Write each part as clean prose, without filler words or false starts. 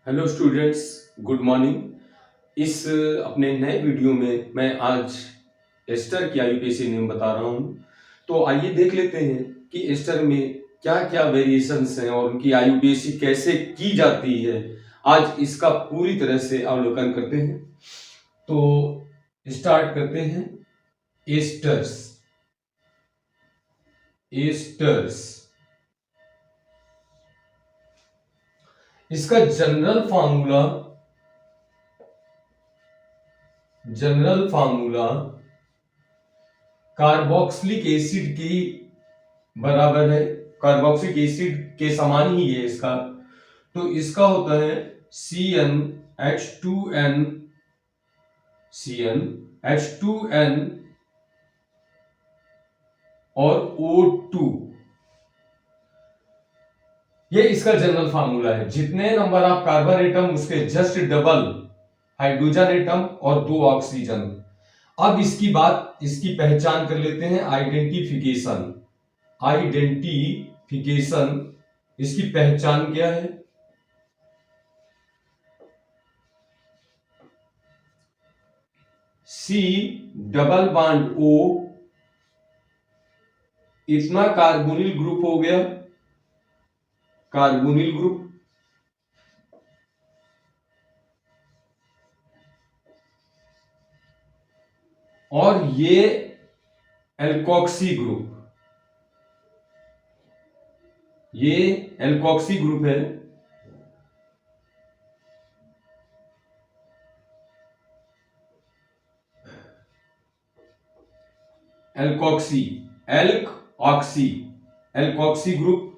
Hello students, good morning. इस अपने नए वीडियो में मैं आज एस्टर की आईयूपीएसी नेम बता रहा हूँ। तो आइए देख लेते हैं कि एस्टर में क्या क्या वेरिएशंस हैं और उनकी आईयूपीएसी कैसे की जाती है। आज इसका पूरी तरह से अवलोकन करते हैं। तो स्टार्ट करते हैं। एस्टर्स एस्टर्स इसका जनरल फार्मूला कार्बोक्सिलिक एसिड की बराबर है। कार्बोक्सिलिक एसिड के समान ही है इसका। तो इसका होता है CnH2n और O2। ये इसका जनरल फार्मूला है। जितने नंबर ऑफ कार्बन एटम उसके जस्ट डबल हाइड्रोजन एटम और 2 ऑक्सीजन। अब इसकी पहचान कर लेते हैं। आइडेंटिफिकेशन इसकी पहचान क्या है? C डबल बॉन्ड O इतना कार्बोनिल ग्रुप हो गया, कार्बोनिल ग्रुप। और ये एल्कोक्सी ग्रुप, ये एल्कोक्सी ग्रुप है। Alkoxy alkoxy group.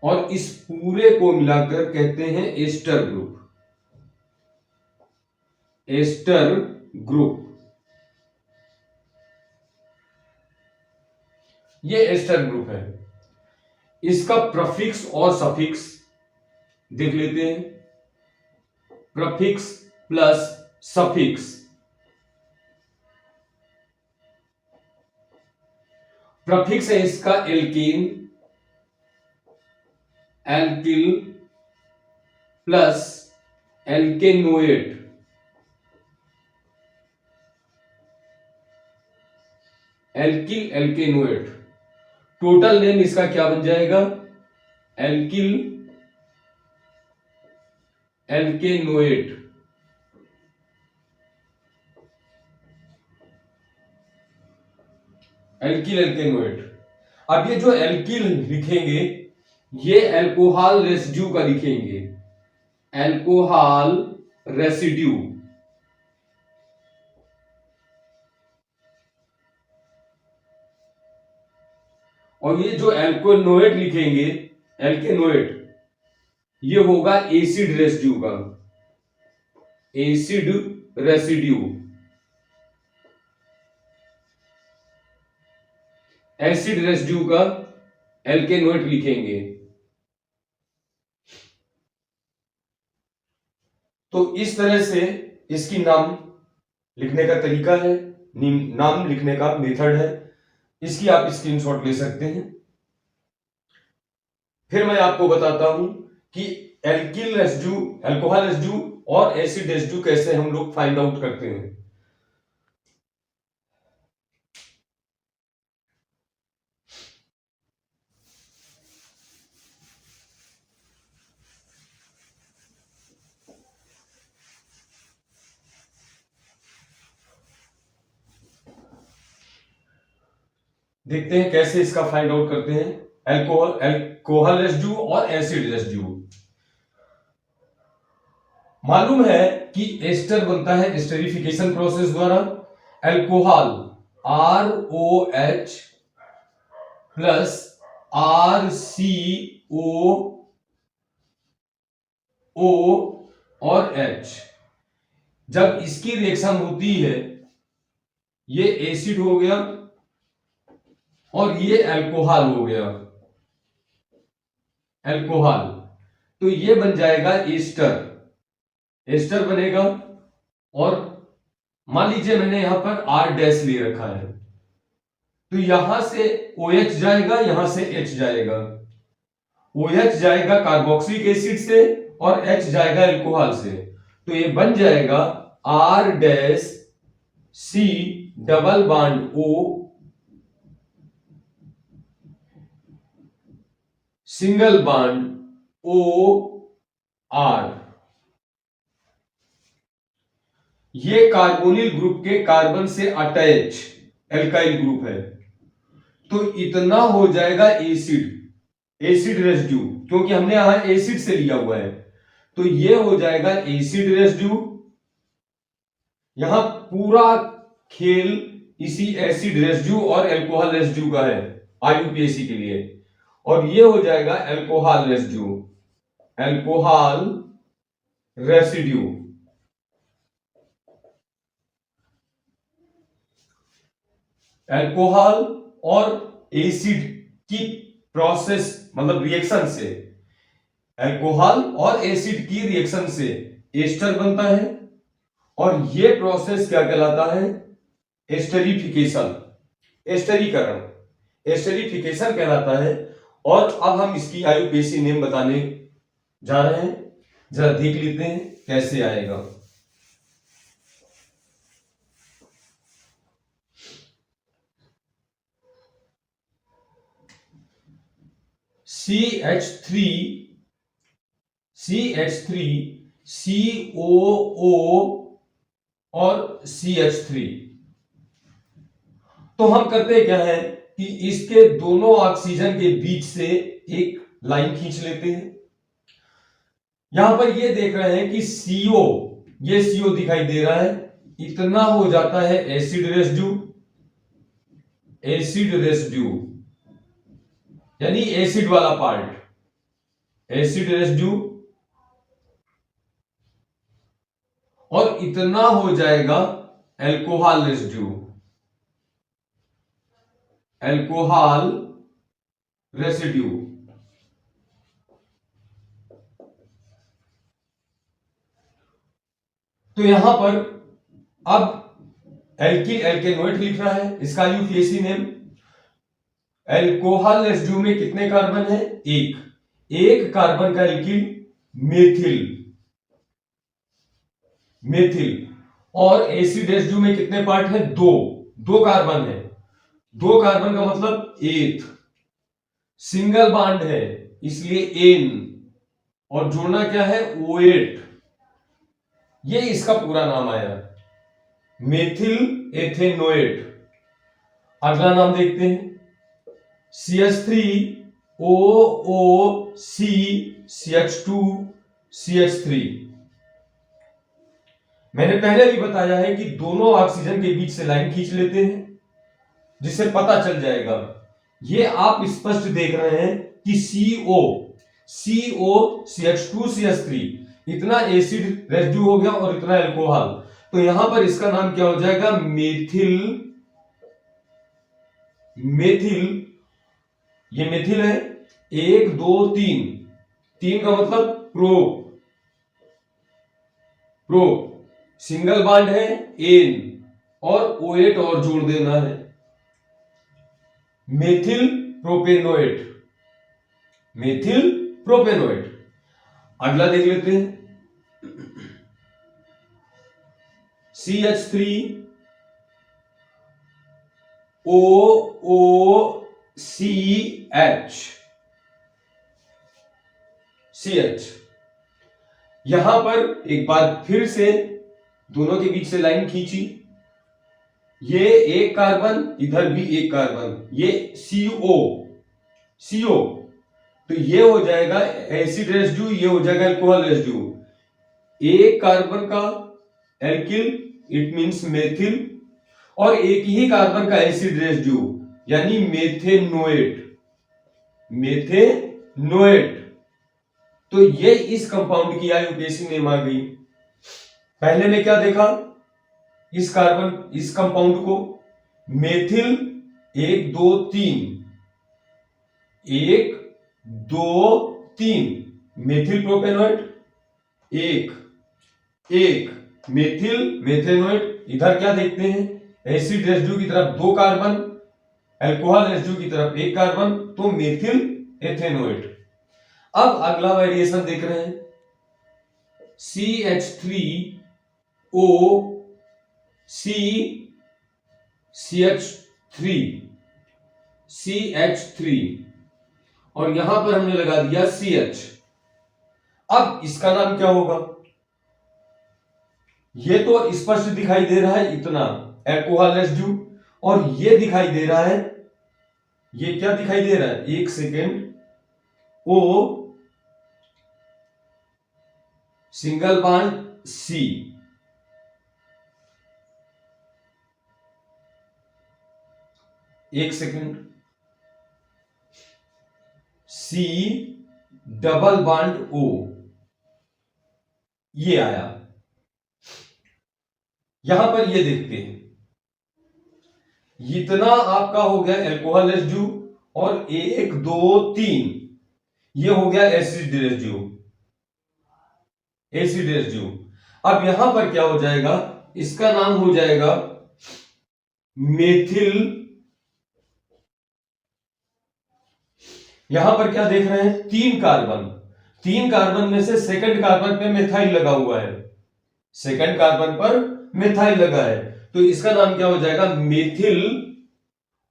और इस पूरे को मिलाकर कहते हैं एस्टर ग्रुप। एस्टर ग्रुप, ये एस्टर ग्रुप है। इसका प्रफिक्स और सफिक्स देख लेते हैं। Prefix plus suffix. प्रफिक्स है इसका alkene, alkyl plus alkanoate. Alkyl alkanoate. Total name इसका क्या बन जाएगा? Alkyl alkanoate. Alkyl alkanoate. अब ये जो एल्किल लिखेंगे ये एल्कोहल रेसिड्यू का लिखेंगे। Alcohol residue. और ये जो एल्केनोएट लिखेंगे, एल्केनोएट, ये होगा एसिड रेसिड्यू का। Acid residue. एसिड रेसिड्यू का एल्केनोएट लिखेंगे। तो इस तरह से इसकी नाम लिखने का तरीका है, नाम लिखने का मेथड है। इसकी आप स्क्रीनशॉट ले सकते हैं। फिर मैं आपको बताता हूं कि एल्किल रेसिड्यू, एल्कोहल रेसिड्यू और एसिड रेसिड्यू कैसे हम लोग फाइंड आउट करते हैं। देखते हैं कैसे इसका फाइंड आउट करते हैं। एल्कोहल रेसिड्यू और एसिड रेसिड्यू। मालूम है कि एस्टर बनता है एस्टरिफिकेशन प्रोसेस द्वारा। एल्कोहल ROH प्लस RCOO और H। जब इसकी रिएक्शन होती है ये एसिड हो गया और ये अल्कोहल हो गया। अल्कोहल, तो ये बन जाएगा एस्टर। एस्टर बनेगा। और मान लीजिए मैंने यहां पर R' ले रखा है, तो यहां से OH जाएगा, यहां से H जाएगा। OH जाएगा कार्बोक्सिलिक एसिड से और H जाएगा अल्कोहल से, तो ये बन जाएगा R dash C double bond O single bond O R। ये कार्बोनिल ग्रुप के कार्बन से अटैच एल्काइल ग्रुप है, तो इतना हो जाएगा एसिड रेसिड्यू, क्योंकि हमने यहां एसिड से लिया हुआ है, तो ये हो जाएगा एसिड रेसिड्यू। यहां पूरा खेल इसी एसिड रेसिड्यू और अल्कोहल रेसिड्यू का है आईयूपीएसी के लिए, और ये हो जाएगा alcohol residue, alcohol residue. Alcohol और एसिड की प्रोसेस मतलब रिएक्शन से, अल्कोहल और एसिड की रिएक्शन से एस्टर बनता है, और ये प्रोसेस क्या कहलाता है? एस्टरीफिकेशन, एस्टरीकरण, एस्टरीफिकेशन कहलाता है। और अब हम इसकी आईयूपीएसी नेम बताने जा रहे हैं, जरा देख लेते हैं कैसे आएगा। CH3 COO और CH3। तो हम करते क्या है कि इसके दोनों ऑक्सीजन के बीच से एक लाइन खींच लेते हैं। यहां पर ये देख रहे हैं कि CO, ये CO दिखाई दे रहा है, इतना हो जाता है एसिड रेसिड्यू, एसिड रेसिड्यू यानी एसिड वाला पार्ट, एसिड रेसिड्यू, और इतना हो जाएगा अल्कोहल रेसिड्यू, अल्कोहल रेसिड्यू। तो यहां पर अब एल्किल एल्केनोइड लिख रहा है, इसका आईयूपीएसी नेम। अल्कोहल रेसिड्यू में कितने कार्बन है? एक कार्बन का एल्किल मेथिल, मेथिल। और एसिड रेसिड्यू में कितने पार्ट है? दो कार्बन है, दो कार्बन का मतलब एथ, सिंगल बॉन्ड है इसलिए एन, और जोड़ना क्या है? OH। ये इसका पूरा नाम आया, मेथिल एथेनोएट। अगला नाम देखते हैं, CH3OOC CH2CH3। मैंने पहले भी बताया है कि दोनों ऑक्सीजन के बीच से लाइन खींच लेते हैं, जिससे पता चल जाएगा। ये आप स्पष्ट देख रहे हैं कि CO CH2CH3 इतना एसिड रेसिड्यू हो गया और इतना अल्कोहल, तो यहां पर इसका नाम क्या हो जाएगा? Methyl, methyl. ये मेथिल है, 1 2 3, 3 का मतलब प्रो, सिंगल बॉन्ड है एन, और OH और जोड़ देना है, मेथिल प्रोपेनोएट, मेथिल प्रोपेनोएट। अगला देख लेते हैं, CH3OOCH। यहां पर एक बार फिर से दोनों के बीच से लाइन खींची, ये एक कार्बन, इधर भी एक कार्बन, ये CO, तो ये हो जाएगा एसिड रेसिड्यू, ये हो जाएगा अल्कोहल रेसिड्यू। एक कार्बन का एल्किल इट मींस मेथिल, और एक ही कार्बन का एसिड रेसिड्यू यानी मेथेनोएट, मेथेनोएट। तो ये इस कंपाउंड की आईयूपीएसी नेम आ गई। पहले में क्या देखा? इस कंपाउंड को मेथिल 1 2 3, 1 2 3 मेथिल प्रोपेनोएट, एक मेथिल मेथेनोएट। इधर क्या देखते हैं? एसिड रेसिड्यू की तरफ 2 कार्बन, अल्कोहल रेसिड्यू की तरफ 1 कार्बन, तो मेथिल एथेनोएट। अब अगला वेरिएशन देख रहे हैं, CH3O CH3 और यहां पर हमने लगा दिया CH। अब इसका नाम क्या होगा? ये तो स्पष्ट दिखाई दे रहा है इतना अल्कोहल रेसिड्यू, और ये दिखाई दे रहा है, ये क्या दिखाई दे रहा है, एक second, O single bond C। एक second, C double bond O, ये आया। यहां पर ये देखते हैं, इतना आपका हो गया अल्कोहल रेसिड्यू, और 1 2 3 ये हो गया एसिड रेसिड्यू, एसिड रेसिड्यू। अब यहां पर क्या हो जाएगा, इसका नाम हो जाएगा मेथिल। यहां पर क्या देख रहे हैं, 3 कार्बन, 3 कार्बन में से सेकंड कार्बन पे मेथाइल लगा हुआ है, सेकंड कार्बन पर मेथाइल लगा है, तो इसका नाम क्या हो जाएगा, मेथिल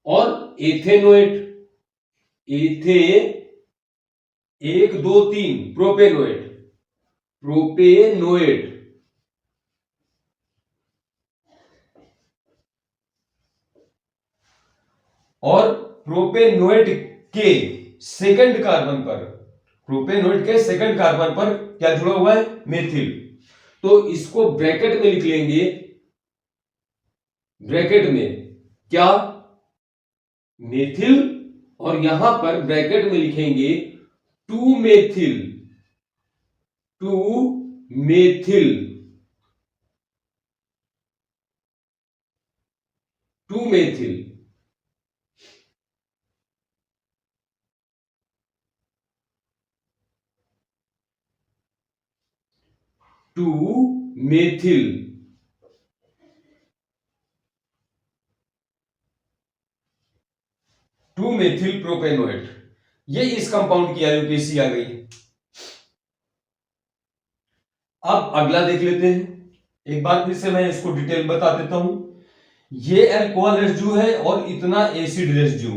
और एथेनोएट, एथे 1 2 3 प्रोपेनोएट, प्रोपेनोएट। और प्रोपेनोएट के सेकंड कार्बन पर, प्रोपेनोएट के सेकंड कार्बन पर क्या जुड़ा हुआ है, मेथिल। तो इसको ब्रैकेट में लिख लेंगे, ब्रैकेट में क्या, मेथिल, और यहां पर ब्रैकेट में लिखेंगे 2 methyl, 2 methyl, 2 methyl. To methyl, to methyl propanoate, ये इस कंपाउंड की आईयूपीएसी आ गई। अब अगला देख लेते हैं, एक बार फिर से मैं इसको डिटेल बता देता हूं। ये अल्कोहल रेसिड्यू है और इतना एसिड रेसिड्यू,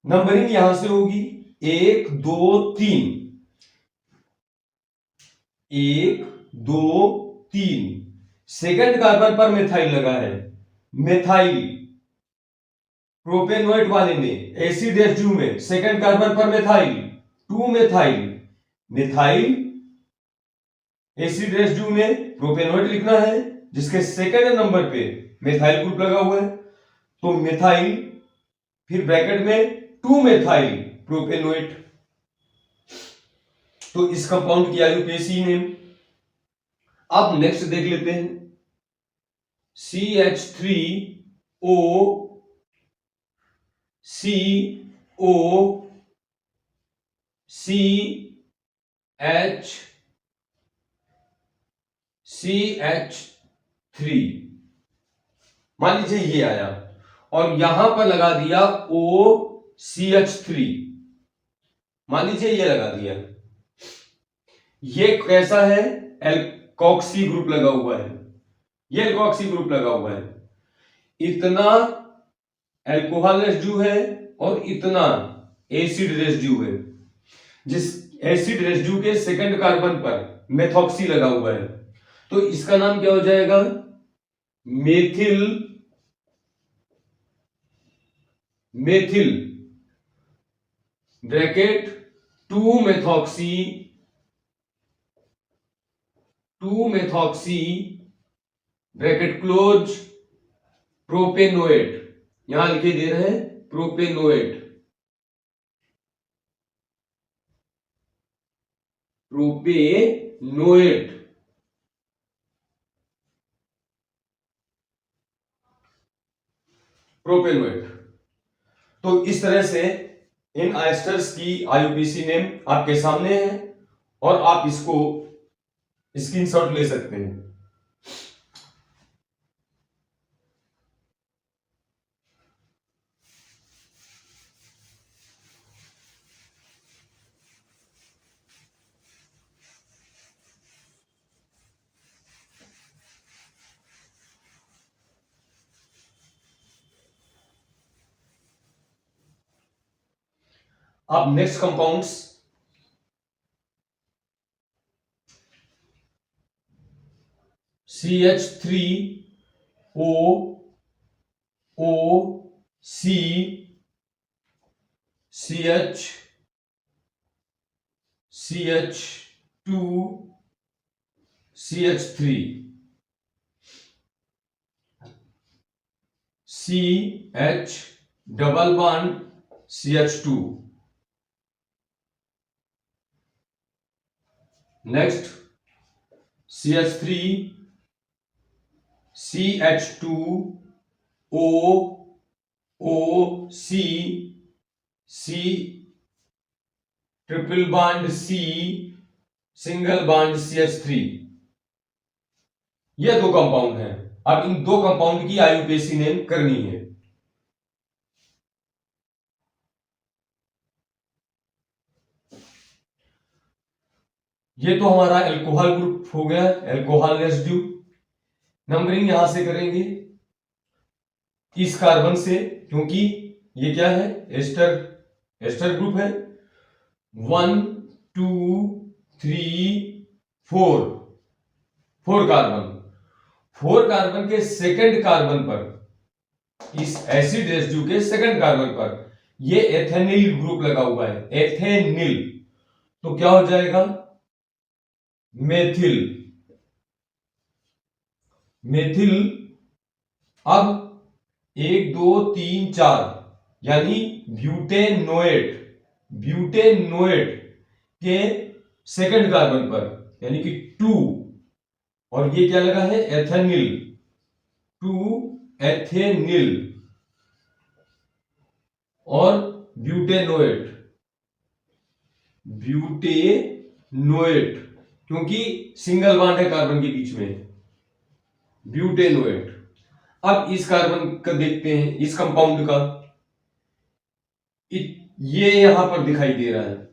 नंबरिंग यहां से होगी 1 2 3, 1 2 3, सेकंड कार्बन पर मेथाइल लगा है, मेथाइल प्रोपेनोएट वाले में, एसिड रेसिड्यू में सेकंड कार्बन पर methyl, 2 methyl, methyl acid residue में प्रोपेनोएट लिखना है जिसके सेकंड नंबर पे मेथाइल ग्रुप लगा हुआ है, तो मेथाइल, फिर ब्रैकेट में 2 मेथाइल प्रोपेनोएट। तो इस कंपाउंड की आईयूपीएसी नेम। अब नेक्स्ट देख लेते हैं, CH3O CO CH3, मान लीजिए ये आया, और यहां पर लगा दिया OCH3, मान लीजिए ये लगा दिया, ये कैसा है, एल्कोक्सी ग्रुप लगा हुआ है, ये एल्कोक्सी ग्रुप लगा हुआ है, इतना अल्कोहल रेसिड्यू है और इतना एसिड रेसिड्यू है, जिस एसिड रेसिड्यू के सेकंड कार्बन पर मेथॉक्सी लगा हुआ है, तो इसका नाम क्या हो जाएगा, methyl, methyl bracket 2 methoxy, 2 methoxy bracket close propanoate, यहां लिखे दे रहे हैं प्रोपेनोएट, प्रोपेनोएट। प्रोपेनोएट। तो इस तरह से इन एस्टर्स की आईयूपीएसी नेम आपके सामने है और आप इसको स्क्रीनशॉट ले सकते हैं। अब next compounds, CH3O O C CH2 CH3 CH double bond CH2. Next, CH3 CH2 O O C triple bond C single bond CH3. ये दो कंपाउंड हैं. अब इन दो कंपाउंड की आईयूपीएसी नेम करनी है. ये तो हमारा एल्कोहल ग्रुप हो गया, एल्कोहल रेसिड्यू. नंबरिंग यहां से करेंगे इस कार्बन से, क्योंकि ये क्या है, एस्टर ग्रुप है. 1 2 3 4 4 कार्बन के सेकंड कार्बन पर, इस एसिड रेसिड्यू के सेकंड कार्बन पर ये एथेनिल ग्रुप लगा हुआ है. एथेनिल तो क्या हो जाएगा, मेथिल. मेथिल. अब 1 2 3 4 यानी ब्यूटेनोएट. ब्यूटेनोएट के सेकंड कार्बन पर यानी कि 2, और ये क्या लगा है, एथेनिल. 2 एथेनिल और ब्यूटेनोएट. ब्यूटेनोएट क्योंकि सिंगल बॉन्ड है कार्बन के बीच में, ब्यूटेनोएट. अब इस कार्बन का देखते हैं, इस कंपाउंड का. ये यहां पर दिखाई दे रहा है,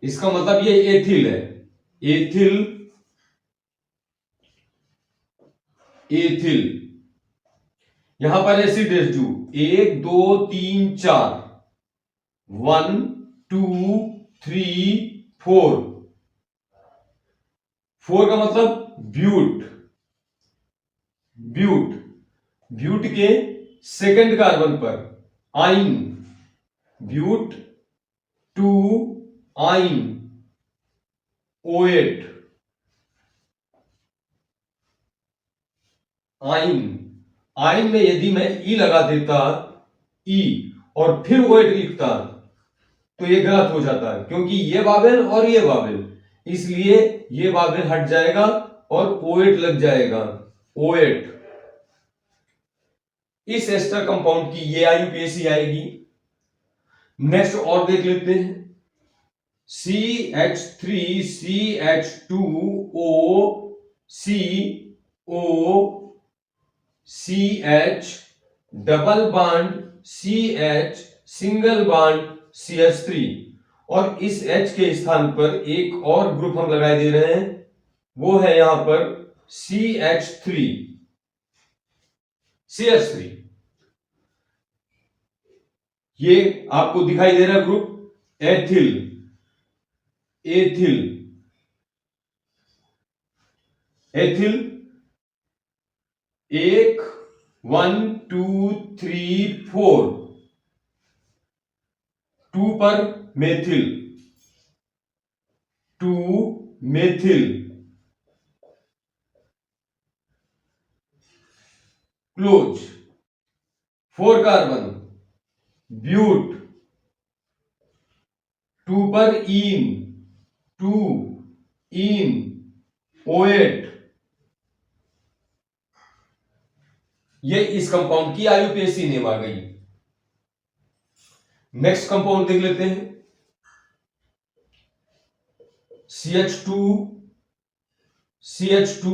इसका मतलब ये एथिल है. एथिल. एथिल. यहां पर एसिड रेसिड्यू 1 2 3 4, 1 2 3 4. 4 का मतलब ब्यूट. ब्यूट. ब्यूट के सेकंड कार्बन पर आइन. ब्यूट 2 आइन O8. आइन. आइन में यदि मैं ई लगा देता, ई, और फिर OH लिखता तो ये गलत हो जाता है, क्योंकि ये वावेल और ये वावेल, इसलिए ये वावेल हट जाएगा और OH लग जाएगा. OH. इस एस्टर कंपाउंड की ये आईयूपीएसी आएगी. नेक्स्ट और देख लेते हैं. CH3 CH2O CO CH double bond CH single bond CH3, और इस H के स्थान पर एक और ग्रुप हम लगाए दे रहे हैं, वो है यहां पर CH3. CH3 ये आपको दिखाई दे रहा है ग्रुप एथिल. एथिल. एथिल. 1 1 2 3 4. 2 पर methyl. 2 methyl. Close. 4 carbon but. 2 पर इन. 2 इन OH. ये इस कंपाउंड की आईयूपीएसी नेम आ गई. नेक्स्ट कंपाउंड देख लेते हैं. CH2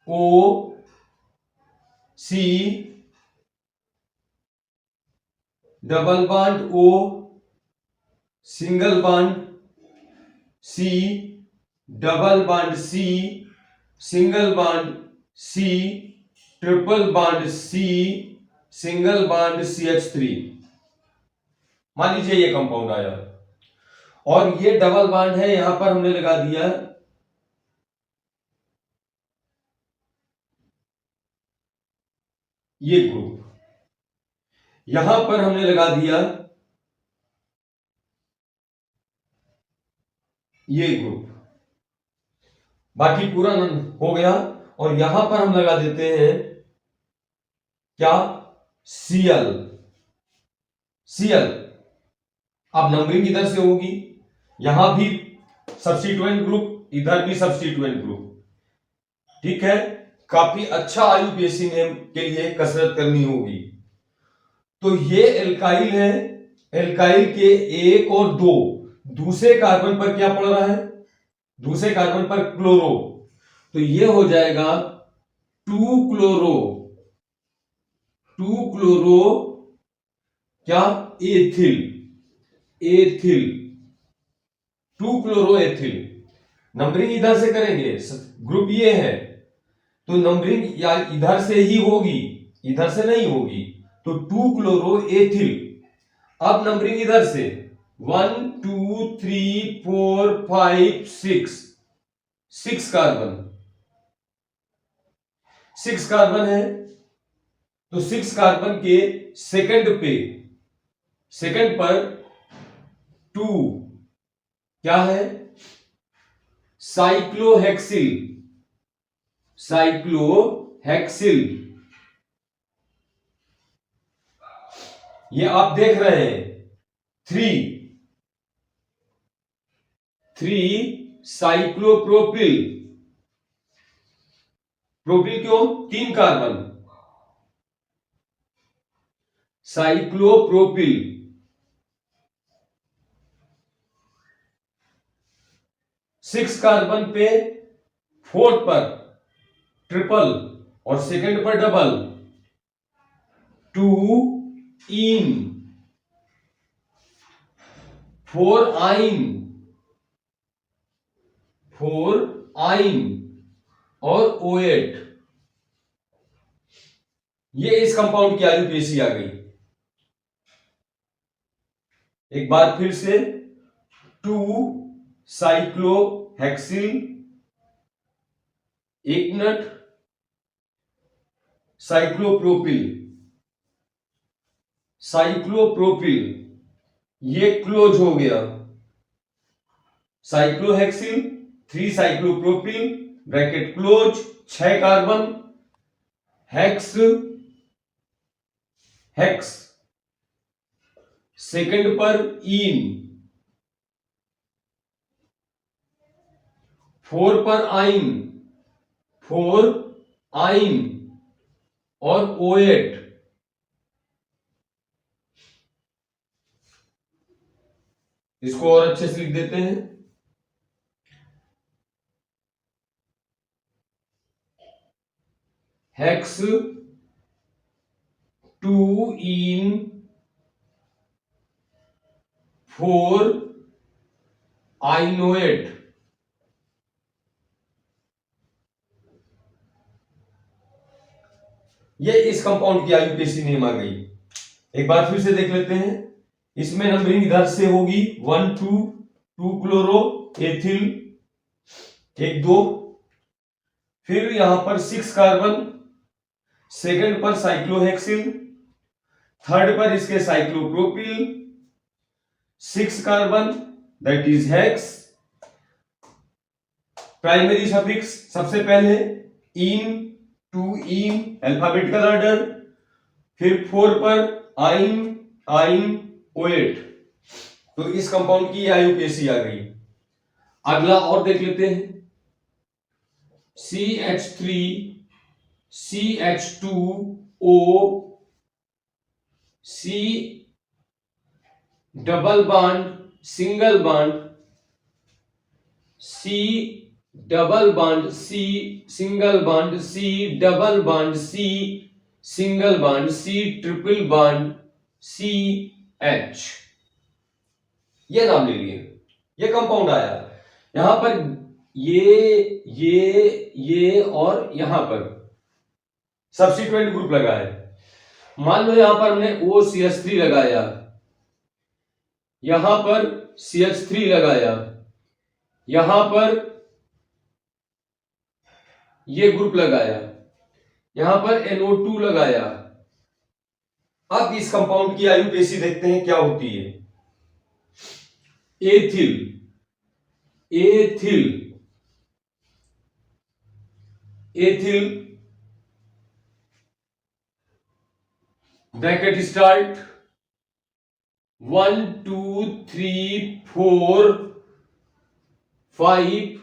O C double bond O single bond C double bond C single bond C triple bond C single bond CH3. मान लीजिए ये कंपाउंड आया और ये डबल बॉन्ड है, यहां पर हमने लगा दिया ये ग्रुप, यहां पर हमने लगा दिया ये ग्रुप, बाकी पूरा हो गया। और यहां पर हम लगा देते हैं क्या, Cl। Cl अब नंबरिंग इधर से होगी, यहां भी सब्स्टिट्यूएंट ग्रुप, इधर भी सब्स्टिट्यूएंट ग्रुप, ठीक है। काफी अच्छा आईयूपीएसी नेम के लिए कसरत करनी होगी। तो ये एल्काइल है, एल्काइल के 1 और 2 दूसरे कार्बन पर क्या पड़ रहा है, दूसरे कार्बन पर क्लोरो, तो ये हो जाएगा 2 क्लोरो, 2 क्लोरो क्या, ethyl, ethyl, 2 chloro ethyl. Numbering इधर से करेंगे, ग्रुप ये है तो नंबरिंग या इधर से ही होगी, इधर से नहीं होगी, तो 2 क्लोरो एथिल। अब नंबरिंग इधर से 1 2 3 4 5 6, 6 कार्बन, 6 कार्बन है, तो 6 कार्बन के सेकंड पे, सेकंड पर 2 क्या है, साइक्लोहेक्सिल, साइक्लोहेक्सिल। ये आप देख रहे हैं 3 साइक्लोप्रोपिल, प्रोपिल क्यों, 3 कार्बन, साइक्लोप्रोपिल। 6 कार्बन पे फोर्थ पर ट्रिपल और सेकंड पर डबल, 2 इन, 4 आइन, 4 आइन और OH। ये इस कंपाउंड की आईयूपीएसी आ गई। एक बार फिर से 2 साइक्लोहेक्सिल, 1 मिनट, साइक्लोप्रोपिल, साइक्लोप्रोपिल, ये क्लोज हो गया, cyclohexyl 3 cyclopropyl bracket close, 6 carbon, hex, hex second पर इन, 4 पर आइन, 4 आइन और OH। इसको और अच्छे से लिख देते हैं, हेक्स 2 इन 4 आइनोएट। ये इस कंपाउंड की आईयूपीएसी नेम आ गई। एक बार फिर से देख लेते हैं, इसमें नंबरिंग इधर से होगी 1 2, 2 क्लोरो एथिल 1 2, फिर यहां पर 6 कार्बन, सेकंड पर साइक्लोहेक्सिल, थर्ड पर इसके cyclopropyl, 6 carbon that is hex, primary suffix सबसे पहले इन, 2 इन अल्फाबेटिकल ऑर्डर, फिर 4 पर आइन, आइन OH। तो इस कंपाउंड की आईयूपीएसी आ गई। अगला और देख लेते हैं, CH3 CH2O C double bond single bond, C double bond C single bond, C double bond C single bond, C triple bond CH। ये नाम ले लिए, ये कंपाउंड आया। यहां पर ये और यहां पर सब्स्टिट्यूएंट ग्रुप लगा है। मान लो यहां पर हमने OCH3 लगाया, यहां पर CH3 लगाया, यहां पर ये ग्रुप लगाया, यहां पर NO2 लगाया। अब इस कंपाउंड की आयुपेसी देखते हैं क्या होती है। Ethyl, ethyl, ethyl, bracket start, 1 2 3 4 5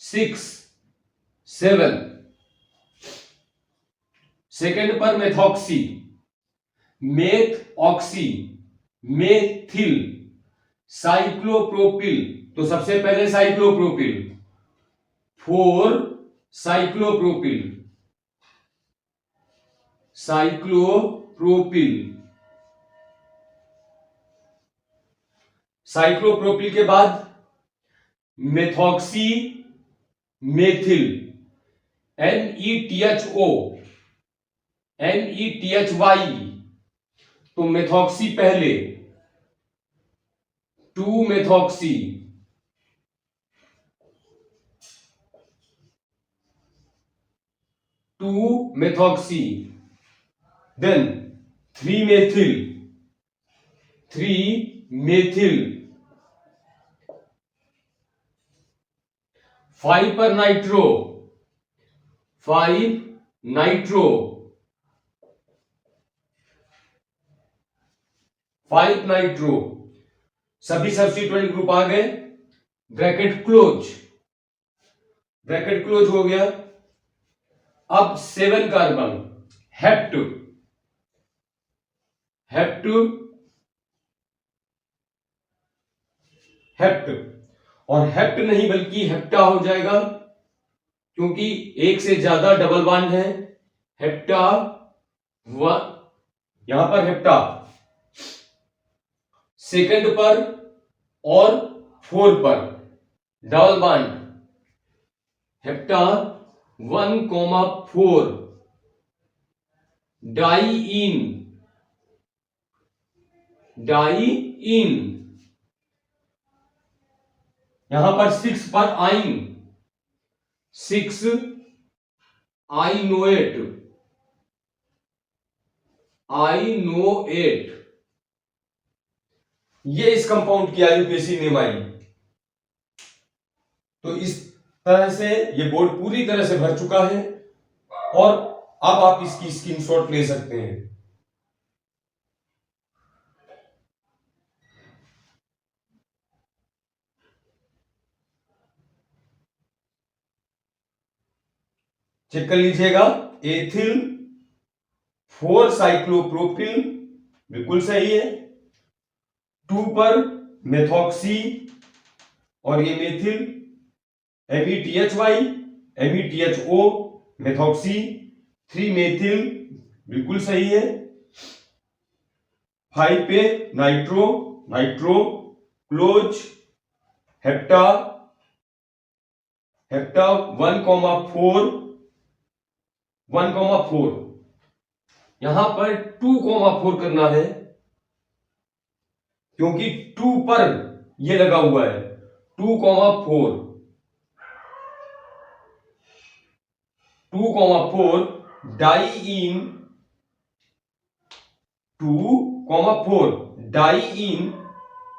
6 7। Second पर methoxy, meth oxy, methyl, cyclopropyl. तो सबसे पहले साइक्लोप्रोपिल, 4 साइक्लोप्रोपिल, साइक्लोप्रोपिल, साइक्लोप्रोपिल के बाद मेथॉक्सी मेथिल, NETHO, NETHY। तो मेथॉक्सी पहले, 2 methoxy, 2 methoxy, then 3 methyl, 3 methyl, 5 पर नाइट्रो, 5 नाइट्रो, 5 नाइट्रो। सभी सब्स्टिट्यूएंट ग्रुप आ गए, ब्रैकेट क्लोज, ब्रैकेट क्लोज हो गया। अब 7 कार्बन, हेप्ट, हेप्ट, हेप्ट। और हेप्ट नहीं बल्कि हेप्टा हो जाएगा, क्योंकि एक से ज्यादा डबल बॉन्ड है। हेप्टा, यहां पर हेप्टा सेकंड पर और 4 पर double bond, hepta 1,4 diene, diene. यहां पर 6 पर आइन, 6 आइनोएट, आइनोएट। ये इस कंपाउंड की आयुपेसी नेम आई। तो इस तरह से ये बोर्ड पूरी तरह से भर चुका है और अब आप इसकी स्क्रीनशॉट ले सकते हैं। चेक कर लीजिएगा, एथिल 4 साइक्लोप्रोपिल बिल्कुल सही है, 2 पर मेथॉक्सी और ये methyl, METHY, METHO, methoxy, 3 methyl बिल्कुल सही है, 5 पे nitro, nitro, close, hepta, hepta 1,4, 1,4। यहां पर 2,4 करना है, क्योंकि 2 पर ये लगा हुआ है, 2,4, 2,4 डाइइन, 2,4 डाइइन,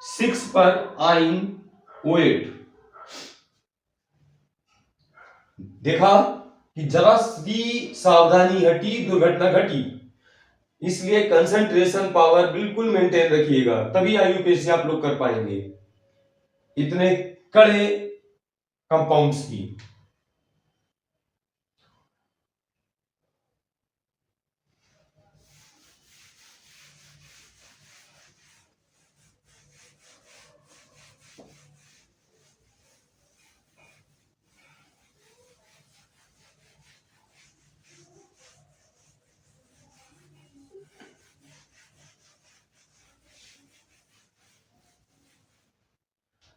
6 पर आइन OH। देखा कि जरा सी सावधानी हटी दुर्घटना घटी, इसलिए कंसंट्रेशन पावर बिल्कुल मेंटेन रखिएगा, तभी आयुपेसी आप लोग कर पाएंगे इतने कड़े कंपाउंड्स की।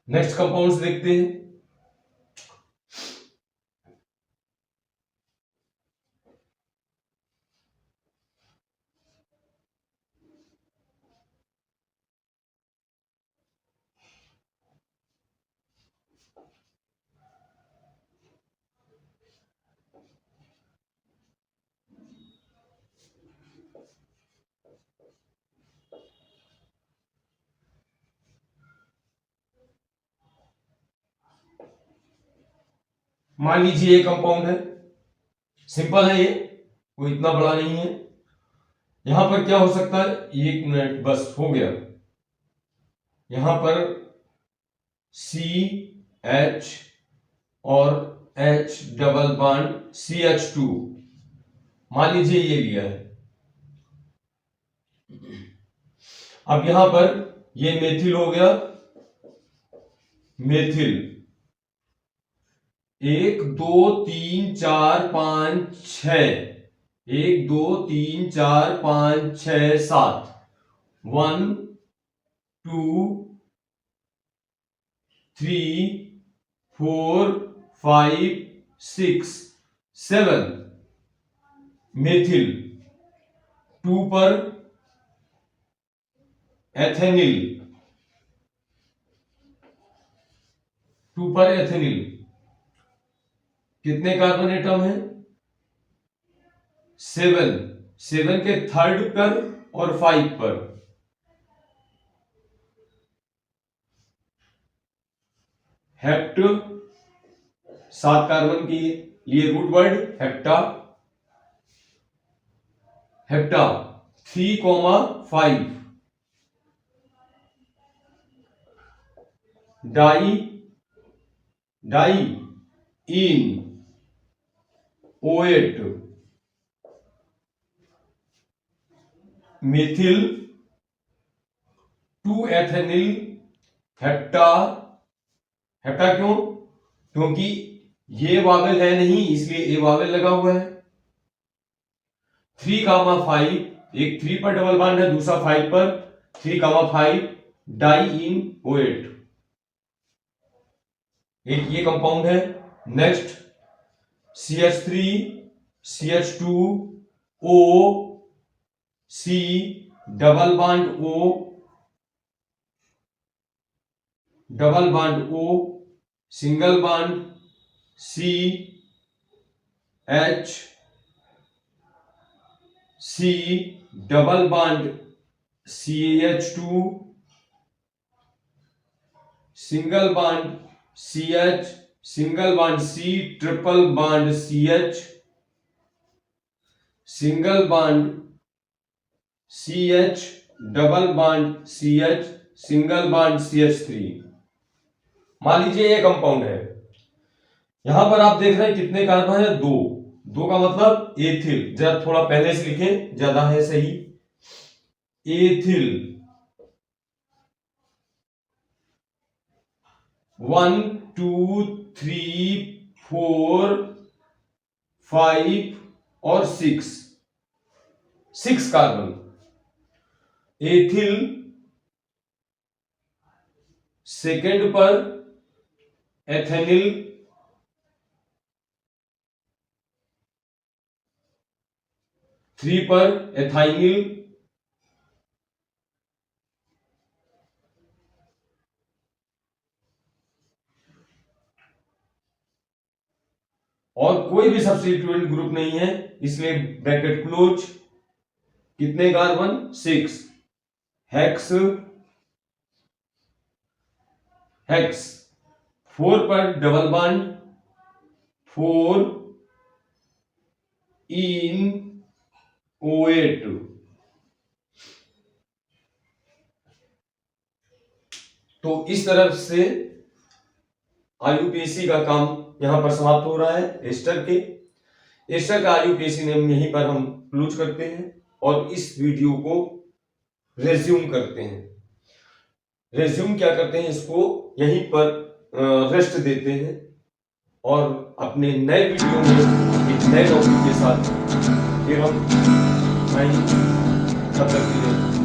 नेक्स्ट कंपाउंड्स देखते हैं। मान लीजिए ये कंपाउंड है, सिंपल है, ये कोई इतना बड़ा नहीं है। यहां पर क्या हो सकता है, 1 मिनट बस हो गया। यहां पर CH और H डबल बॉन्ड CH2, मान लीजिए ये लिया है। अब यहां पर ये मेथिल हो गया, मेथिल 1 2 3 4 5 6, 1 2 3 4 5 6 7, 1 2 3 4 5 6 7, मेथिल 2 पर एथेनिल, 2 पर एथेनिल, कितने कार्बन एटम है, 7, 7 के थर्ड पर और 5 पर, हेप्ट 7 कार्बन के लिए root word hepta, hepta 3,5, di, di in OH, methyl 2 ethenyl hepta, hepta क्यों, क्योंकि ये वावेल है नहीं इसलिए ए वावेल लगा हुआ है। 3,5, एक 3 पर डबल बॉन्ड है, दूसरा 5 पर, 3,5 डाई इन OH, एक ये कंपाउंड है। Next CH3 CH2 O C double bond O, double bond O, single bond C H C double bond CH2, single bond CH, single bond C triple bond CH, single bond CH double bond CH, single bond CH3। मान लीजिए ये compound है, यहां पर आप देख रहे हैं कितने कार्बन है, 2, 2 का मतलब एथिल, जरा थोड़ा पहले से लिखें ज्यादा है सही, एथिल 1 2 3 4 5 और 6 कार्बन, एथिल सेकेंड पर एथेनिल, थ्री पर एथाइनिल, और कोई भी सब्स्टिट्यूएंट ग्रुप नहीं है इसलिए ब्रैकेट क्लोज, कितने कार्बन, 6, हेक्स, हेक्स 4 पर डबल बॉन्ड 4 इन OH, तो इस तरफ से IUPAC का काम यहां पर समाप्त हो रहा है। एस्टर का IUPAC नेम यहीं पर हम क्लोज करते हैं और इस वीडियो को रेज्यूम करते हैं। रेज्यूम क्या करते हैं, इसको यहीं पर रेस्ट देते हैं और अपने नए वीडियो में एक नए टॉपिक के साथ फिर हम आएंगे। तब तक के लिए